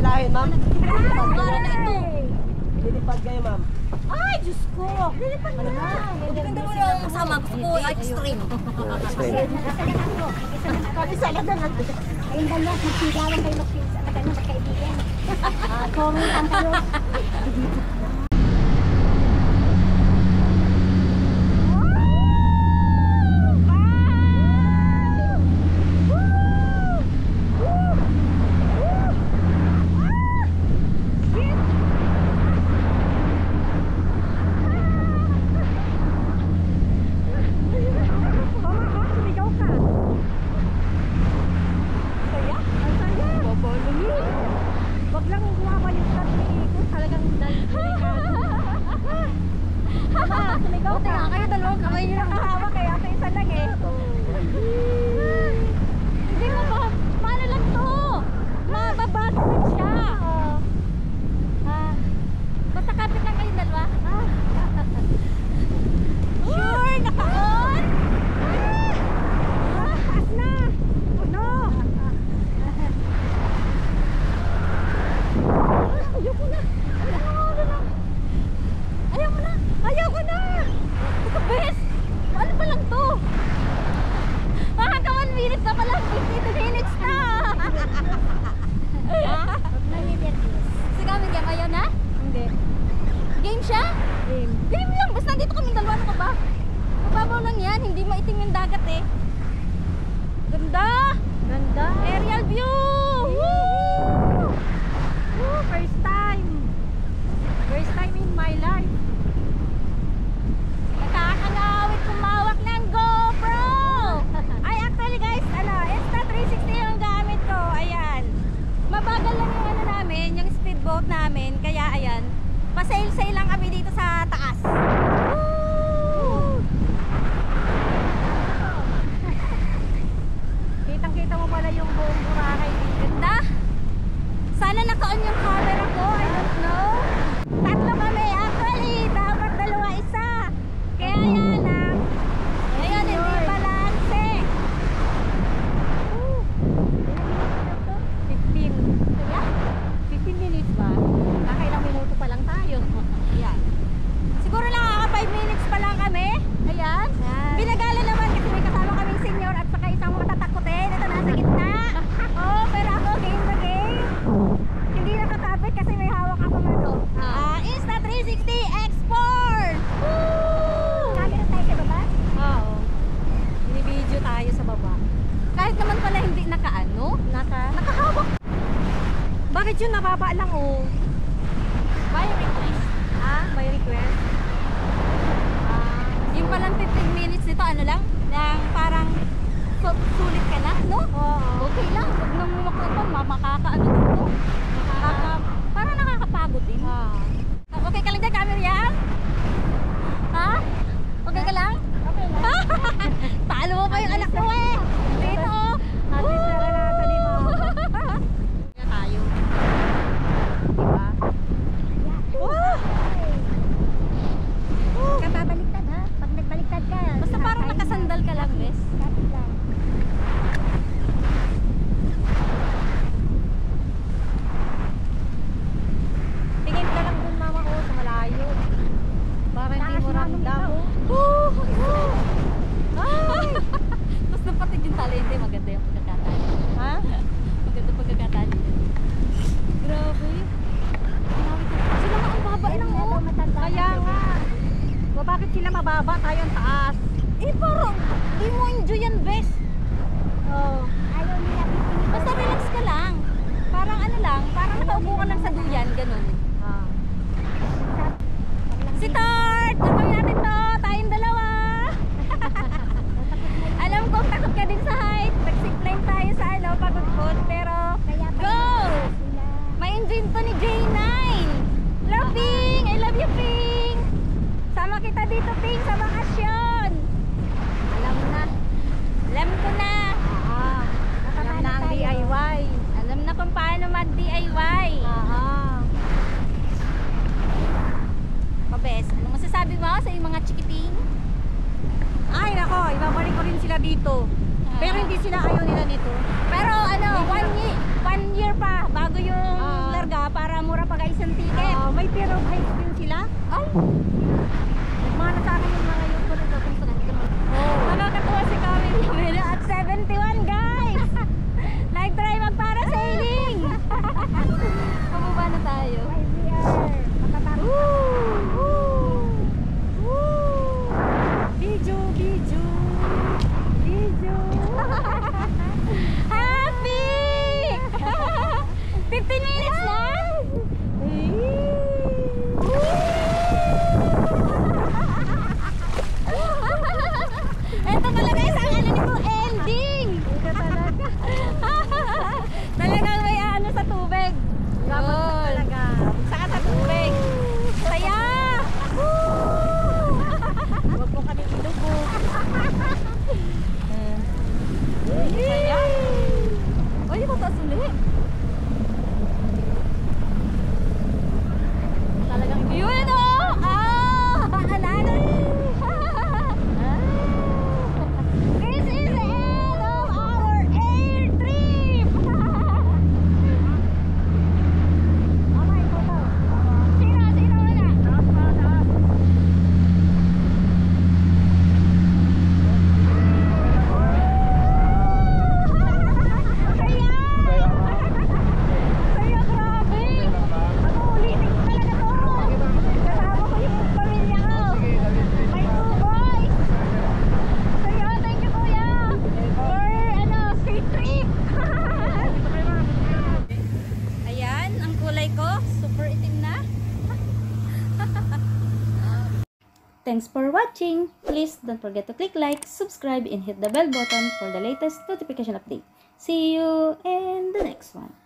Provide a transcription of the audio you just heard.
tirahin, ma'am. Para na ito. Lilipad kayo, ma'am. Ay, Diyos ko. Lilipad na. Ganda mo yung kasama. Gusto ko extreme. Isa lang lang. Ayun ba yan? Magsigawan kayo magkaibigan. Comment kayo. Yun, nababa lang oh. By request. By request. Yung palang 15 minutes nito, ano lang? Nang parang sulit ka na, no? Okay lang. Huwag nang makakaano dito. Parang nakakapagod din. Okay ka lang dyan, camera yan? Ha? Okay ka lang? Okay lang. Paalo mo pa yung anak mo eh. Dito oh. Kababaliktad ha? Pag nagbaliktad ka, basta parang nakasandal ka lang, bes. kapit lang. Tingin ka lang dun, mama ko, sa malayo. Para hindi mo ramdam. Ay! Tapos napatid yung tali, hindi. Maganda yung pagkakatali. Ha? Maganda pagkakatali. Grabe. Sila nga ang baba lang, oh. Kaya nga. Bakit sila mababa, tayo ang taas? Eh, parang di mo enjoy yan, bes. Ayaw nila pipili. Basta relax ka lang. Parang ano lang, parang nakaupo ka lang sa duyan, ganun. Si Tart! Gawin natin to, tayong dalawa. Alam ko, takot ka din sa height. Nag-zipline tayo sa ano, pagod-pod. Pero, go! May engine to ni J9. Love Ping! I love you, Ping! Sama kita dito, Ping, sa bakasyon. Alam na. Alam ko na. Alam na ang DIY. Alam na kung paano mag-DIY. Pabes, ano masasabi mo sa iyong mga chikiping? Ay, nako, ibabalik ko rin sila dito. Pero hindi sila ayaw nila dito. Pero ano, one year pa bago yung ng ticket. May pero height din sila. Ay! Nagmana sa akin yung mga yun ko rin kung saan ka Nakakatuwa si Kami Lamela at 71, guys! Like, try mag-parasailing! Pababa na tayo. Video. Happy! 15 minutes lang? Ito pala guys, ang ano nito, ending! Talagang may ano sa tubig. Yun. Saka sa tubig. Saya! Huwag mo kami ilubog. Saya! Uy, mataas ulit. Talagang Yun o! Alala! This is the end of our air trip! Okay, photo. Sino muna? Saya! Saya, grabe! Ako, ulitin ko talaga to! Kasama ko yung pamilya ko! My two boys! Saya, thank you kuya! For, free trip! Ayan, ang kulay ko, super itim na. Thanks for watching. Please don't forget to click like, subscribe, and hit the bell button for the latest notification update. See you in the next one.